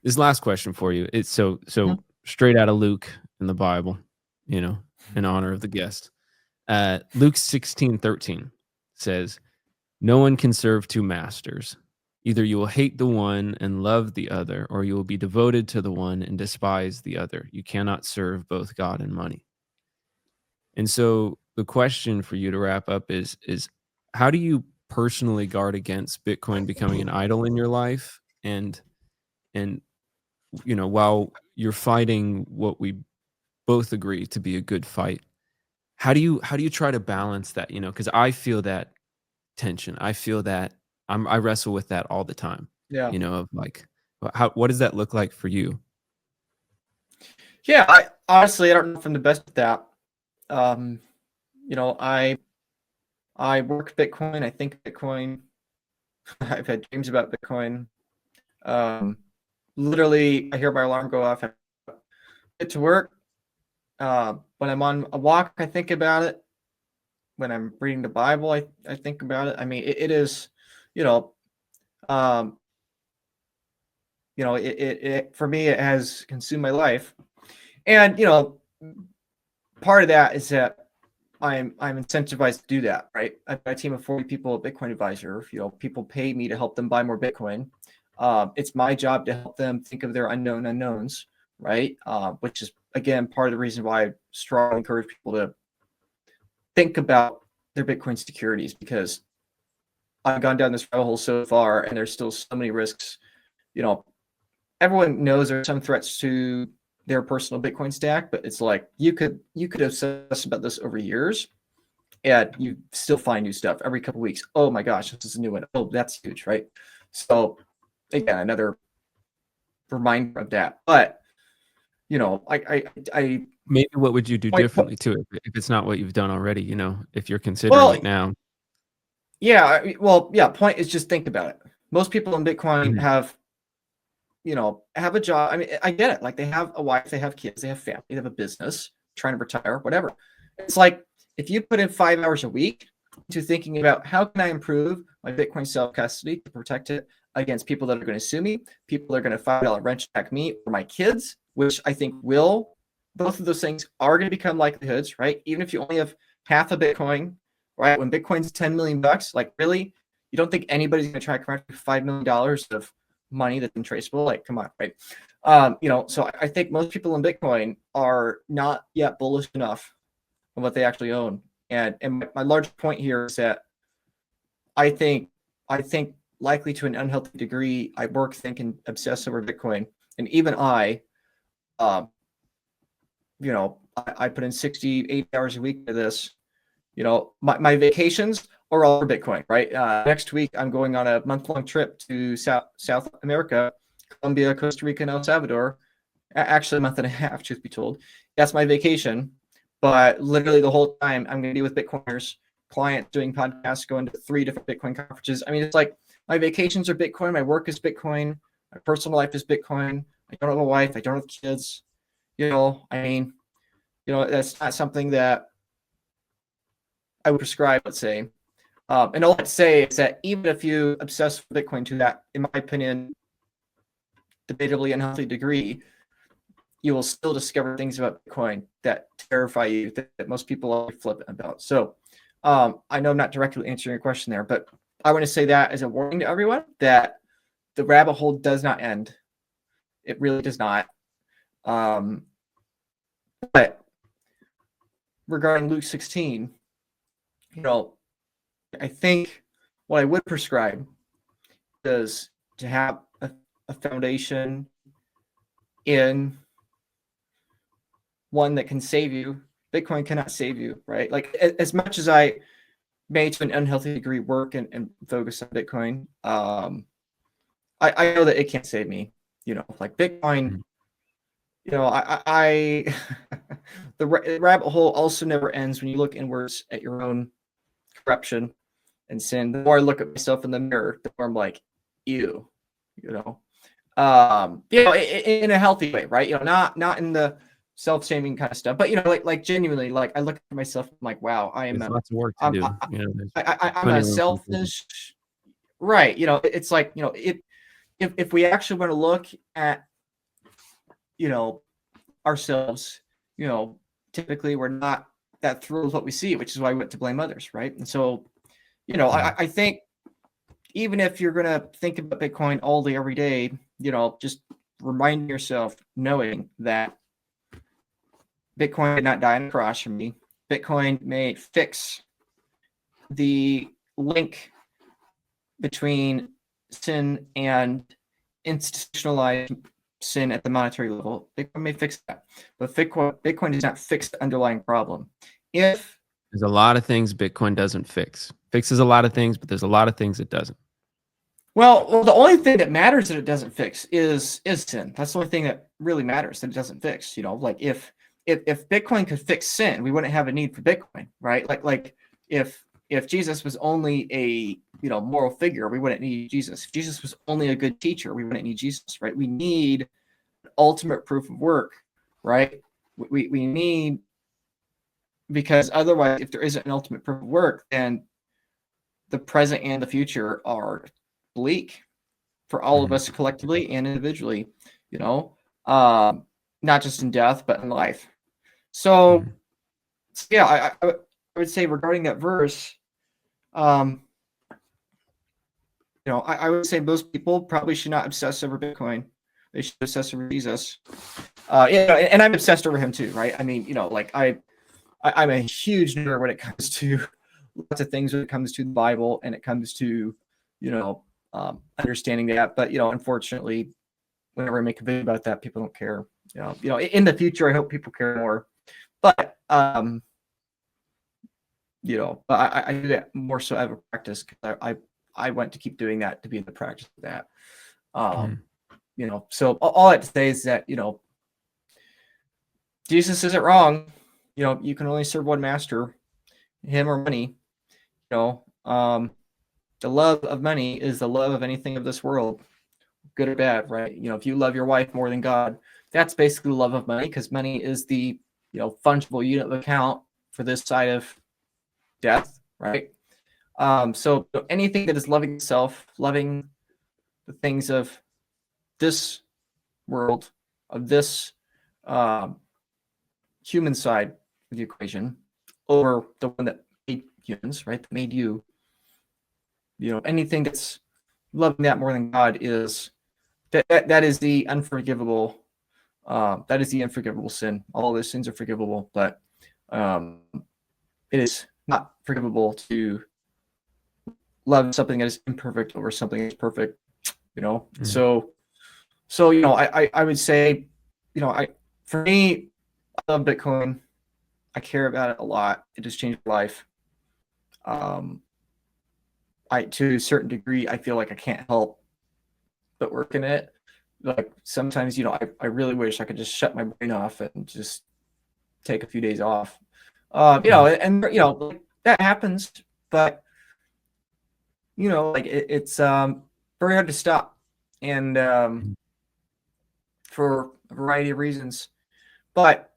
This last question for you. It's so Mhm. straight out of Luke in the Bible, you know, in honor of the guest. Luke 16:13 says, "No one can serve two masters. Either you will hate the one and love the other, or you will be devoted to the one and despise the other. You cannot serve both God and money." And so the question for you to wrap up is how do you personally guard against Bitcoin becoming an idol in your life? And while you're fighting what we both agree to be a good fight, how do you try to balance that? Because I feel that tension. I feel that I wrestle with that all the time. Yeah. Of like, what does that look like for you? Yeah. I honestly, I don't know if I'm the best at that. Um, I work Bitcoin. I think Bitcoin. I've had dreams about Bitcoin. Um, Literally, I hear my alarm go off. I get to work. When I'm on a walk, I think about it. When I'm reading the Bible, I think about it. I mean, it is, you know, um, it for me, it has consumed my life. And part of that is that I'm incentivized to do that, right? I've got a team of 40 people at Bitcoin Advisor. People pay me to help them buy more Bitcoin. It's my job to help them think of their unknown unknowns, right? Which is again part of the reason why I strongly encourage people to think about their Bitcoin securities, because I've gone down this rabbit hole so far, and there's still so many risks. You know, everyone knows there's some threats to their personal Bitcoin stack, but it's like you could obsess about this over years, and you still find new stuff every couple of weeks. Oh my gosh, this is a new one. Oh, that's huge, right? So again, another reminder of that. But I Maybe what would you do point, differently too if it's not what you've done already? If you're considering well, it now. yeah, well, yeah. Point is just think about it. Most people in Bitcoin Mhm. have a job. I mean, I get it. Like they have a wife, they have kids, they have family, they have a business, trying to retire, whatever. It's like if you put in 5 hours a week to thinking about how can I improve my Bitcoin self custody to protect it against people that are going to sue me, people that are going to $5 wrench back me or my kids, which I think will. Both of those things are going to become likelihoods, right? Even if you only have half a Bitcoin, right? When Bitcoin's 10 million bucks, like really, you don't think anybody's going to try to come after $5 million of money that's untraceable? Like, come on, right? So I think most people in Bitcoin are not yet bullish enough on what they actually own. And my large point here is that I think I think likely to an unhealthy degree, I work, think, and obsess over Bitcoin. And even um, I put in 68 hours a week to this. My vacations are all for Bitcoin, right? Next week, I'm going on a month-long trip to South America, Colombia, Costa Rica, and El Salvador. Actually, a month and a half, truth be told. That's my vacation. But literally the whole time, I'm going to be with Bitcoiners, clients, doing podcasts, going to 3 different Bitcoin conferences. I mean, it's like my vacations are Bitcoin, my work is Bitcoin, my personal life is Bitcoin. I don't have a wife, I don't have kids. I mean, that's not something that I would prescribe, let's say. And all I'd say is that even if you obsess with Bitcoin to that, in my opinion, debatably unhealthy degree, you will still discover things about Bitcoin that terrify you, that most people are flippant about. So I know I'm not directly answering your question there, but I want to say that as a warning to everyone that the rabbit hole does not end. It really does not. But regarding Luke 16, I think what I would prescribe is to have a foundation in one that can save you. Bitcoin cannot save you, right? Like as much as I may to an unhealthy degree work and focus on Bitcoin, I know that it can't save me. Like Bitcoin, Mhm. I the rabbit hole also never ends when you look inwards at your own corruption and sin. The more I look at myself in the mirror, the more I'm like, ew, you know. In a healthy way, right? Not in the self-shaming kind of stuff, but like genuinely, like I look at myself, I'm like, wow, There's lots of work to I'm, do. There's I'm plenty a of room for improvement. selfish, right? It's like, if we actually want to look at you know, ourselves, you know, typically we're not that thrilled with what we see, which is why we went to blame others, right? And so, you know, I think even if you're gonna think about Bitcoin all day, every day, you know, just remind yourself, knowing that Bitcoin did not die on a cross for me. Bitcoin may fix the link between sin and institutionalized sin at the monetary level. Bitcoin may fix that, but Bitcoin does not fix the underlying problem. If There's a lot of things Bitcoin doesn't fix. Fixes a lot of things, but there's a lot of things it doesn't. well, the only thing that matters that it doesn't fix is sin. That's the only thing that really matters that it doesn't fix. You know, like if Bitcoin could fix sin, we wouldn't have a need for Bitcoin, right? Like if Jesus was only a moral figure, we wouldn't need Jesus. If Jesus was only a good teacher, we wouldn't need Jesus, right? We need ultimate proof of work, right? We need, because otherwise, if there isn't an ultimate proof of work, then the present and the future are bleak for all of us collectively and individually, you know, not just in death, but in life. So yeah, I would say regarding that verse, I would say most people probably should not obsess over Bitcoin. They should obsess over Jesus. And I'm obsessed over him too, right? I mean, like I'm a huge nerd when it comes to lots of things, when it comes to the Bible and it comes to, understanding that. But, unfortunately, whenever I make a video about that, people don't care. In the future, I hope people care more. But, I do that more so out of practice, because I want to keep doing that to be in the practice of that. So all I have to say is that, Jesus isn't wrong. You can only serve one master, him or money. The love of money is the love of anything of this world, good or bad, right? If you love your wife more than God, that's basically the love of money, because money is the, fungible unit of account for this side of death, right? So anything that is loving itself, loving the things of this world, of this human side of the equation, over the one that made humans, right? That made you. Anything that's loving that more than God is that is the unforgivable. That is the unforgivable sin. All those sins are forgivable, but it is not forgivable to love something that is imperfect over something that's perfect. So I would say, for me, I love Bitcoin. I care about it a lot. It has changed my life. To a certain degree, I feel like I can't help but work in it. Like sometimes, I really wish I could just shut my brain off and just take a few days off. And like, that happens, but like it's very hard to stop, and for a variety of reasons. But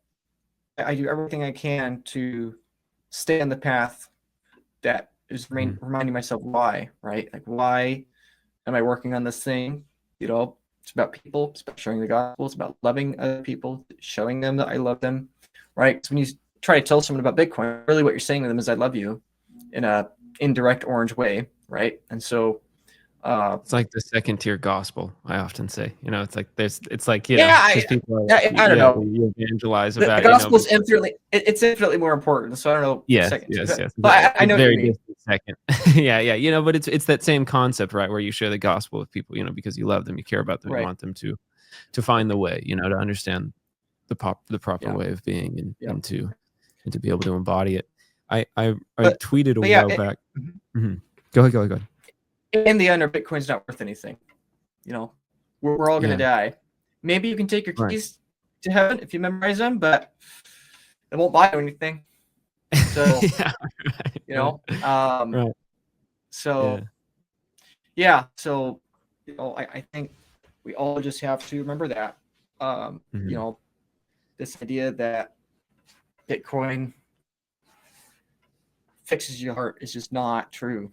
I do everything I can to stay on the path that is reminding myself why, right? Like, why am I working on this thing? It's about people. It's about sharing the gospel. It's about loving other people, showing them that I love them, right? So when you try to tell someone about Bitcoin, really what you're saying to them is, I love you, in a indirect orange way, right? And so it's like the second tier gospel, I often say. It's like because people are, I don't know. You evangelize The about gospel is infinitely more important. So I don't know. Yes. But I know what you mean. Second. Yeah. But it's that same concept, right? Where you share the gospel with people, because you love them, you care about them, right. You want them to find the way, to understand the proper way of being, and to be able to embody it. I tweeted a while back. Go ahead. In the end, our Bitcoin's not worth anything. We're all going to die. Maybe you can take your keys to heaven if you memorize them, but it won't buy you anything. So, right. So, So, I think we all just have to remember that. This idea that Bitcoin fixes your heart is just not true.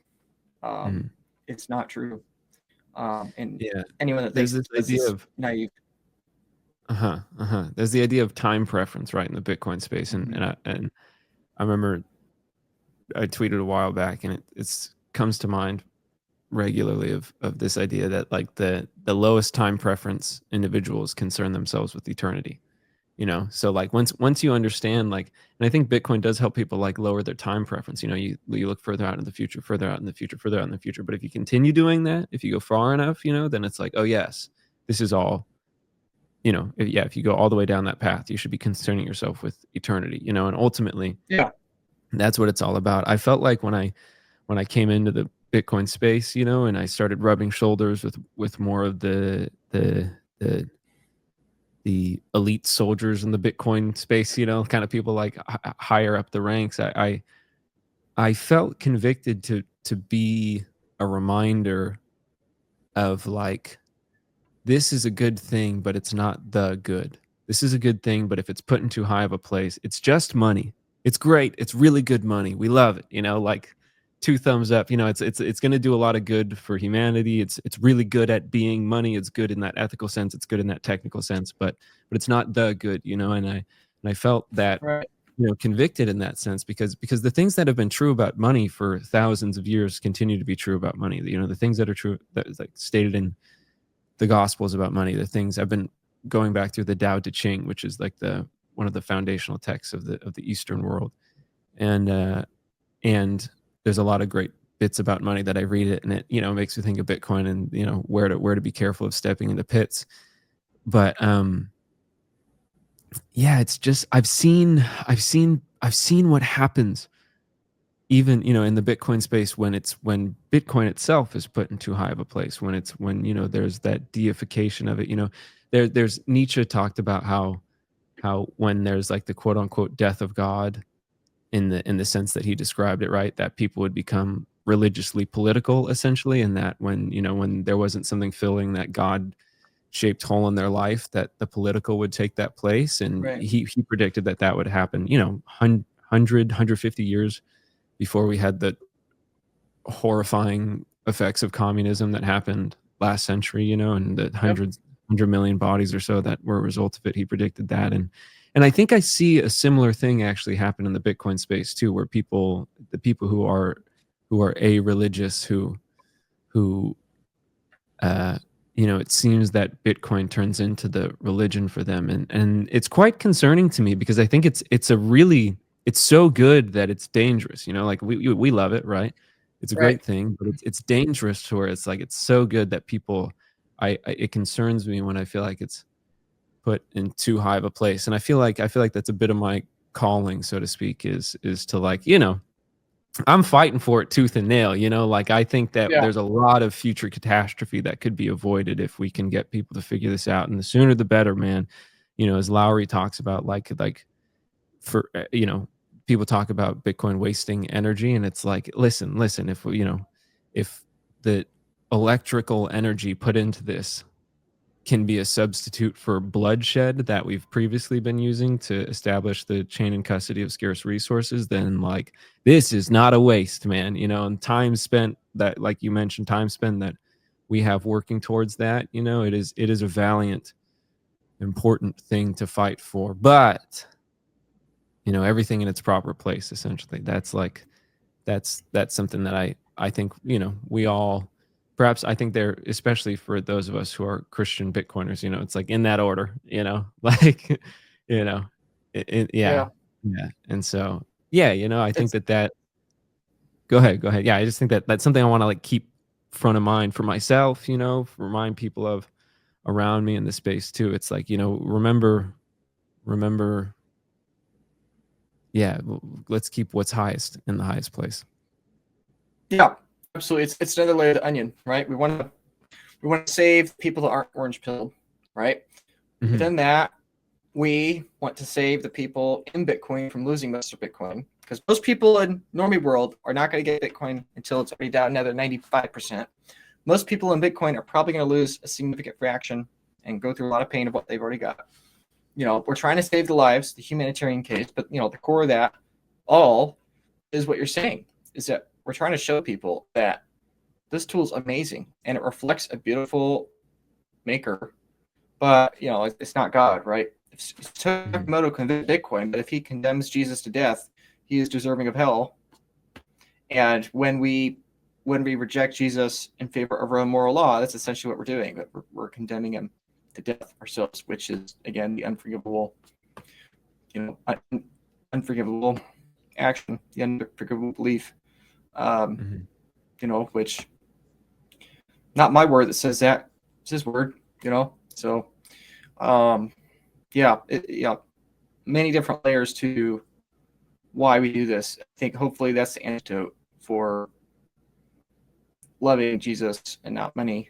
It's not true. And anyone that thinks there's this idea is of naive. There's the idea of time preference, right, in the Bitcoin space, and Mhm. I remember I tweeted a while back, and it's comes to mind regularly of this idea that like the lowest time preference individuals concern themselves with eternity. So like once you understand, like, and I think Bitcoin does help people like lower their time preference. You look further out in the future, further out in the future, further out in the future. But if you continue doing that, if you go far enough, then it's like, oh yes, this is all. If you go all the way down that path, you should be concerning yourself with eternity. And ultimately, Yeah. that's what it's all about. I felt like when I came into the Bitcoin space, and I started rubbing shoulders with more of the the elite soldiers in the Bitcoin space, kind of people like higher up the ranks. I felt convicted to be a reminder of like, this is a good thing, but it's not the good. This is a good thing, but if it's put in too high of a place, it's just money. It's great. It's really good money. We love it. Like two thumbs up. It's going to do a lot of good for humanity. It's really good at being money. It's good in that ethical sense. It's good in that technical sense, but it's not the good. And I felt that Right. convicted in that sense because the things that have been true about money for thousands of years continue to be true about money. The things that are true that is like stated in the Gospels about money, the things I've been going back through the Tao Te Ching, which is like the one of the foundational texts of the Eastern world, and there's a lot of great bits about money that I read it, and it makes me think of Bitcoin and where to be careful of stepping into pits. But yeah, it's just I've seen what happens even in the Bitcoin space when Bitcoin itself is put in too high of a place, when there's that deification of it. There's Nietzsche talked about how when there's like the quote unquote death of God, in the sense that he described it, right, that people would become religiously political essentially, and that when there wasn't something filling that God shaped hole in their life, that the political would take that place. And Right. he predicted that would happen 150 years before we had the horrifying effects of communism that happened last century, and the Yep. 100 million bodies or so that were a result of it. He predicted that. And I think I see a similar thing actually happen in the Bitcoin space too, where the people who are a religious, who it seems that Bitcoin turns into the religion for them. And it's quite concerning to me because I think it's so good that it's dangerous. Like we love it, right? It's a Right. great thing, but it's dangerous to where it's like it's so good that people, it concerns me when I feel like it's put in too high of a place. And I feel like that's a bit of my calling, so to speak, is to like, I'm fighting for it tooth and nail, like I think that Yeah. there's a lot of future catastrophe that could be avoided if we can get people to figure this out. And the sooner the better, man. As Lowry talks about, like for, people talk about Bitcoin wasting energy. And it's like, listen, if the electrical energy put into this can be a substitute for bloodshed that we've previously been using to establish the chain and custody of scarce resources, then like this is not a waste, man. And time spent that, like you mentioned, time spent that we have working towards that, it is a valiant, important thing to fight for. But everything in its proper place, essentially. That's something that I think we all, perhaps I think they're, especially for those of us who are Christian Bitcoiners, it's like in that order, like you know yeah, Yeah. yeah. And so yeah, I think It's that go ahead. Yeah, I just think that that's something I want to like keep front of mind for myself, remind people of around me in the space too. It's like, remember, yeah, let's keep what's highest in the highest place. Yeah, absolutely. It's another layer of the onion, right? We want to save people that aren't orange pilled, right? Hmm. Within that, we want to save the people in Bitcoin from losing most of Bitcoin, because most people in normie world are not going to get Bitcoin until it's already down another 95%. Most people in Bitcoin are probably going to lose a significant fraction and go through a lot of pain of what they've already got. We're trying to save the lives, the humanitarian case, but the core of that all is what you're saying, is that we're trying to show people that this tool is amazing and it reflects a beautiful maker but it's not God, right? If Mhm. Sakamoto convicts Bitcoin, but if he condemns Jesus to death, he is deserving of hell. And when we reject Jesus in favor of our own moral law, that's essentially what we're doing. We're condemning him to death ourselves, which is again the unforgivable, unforgivable action, the unforgivable belief. Mhm. Which not my word that says that, it's his word. So yeah, many different layers to why we do this. I think hopefully that's the antidote for loving Jesus and not money.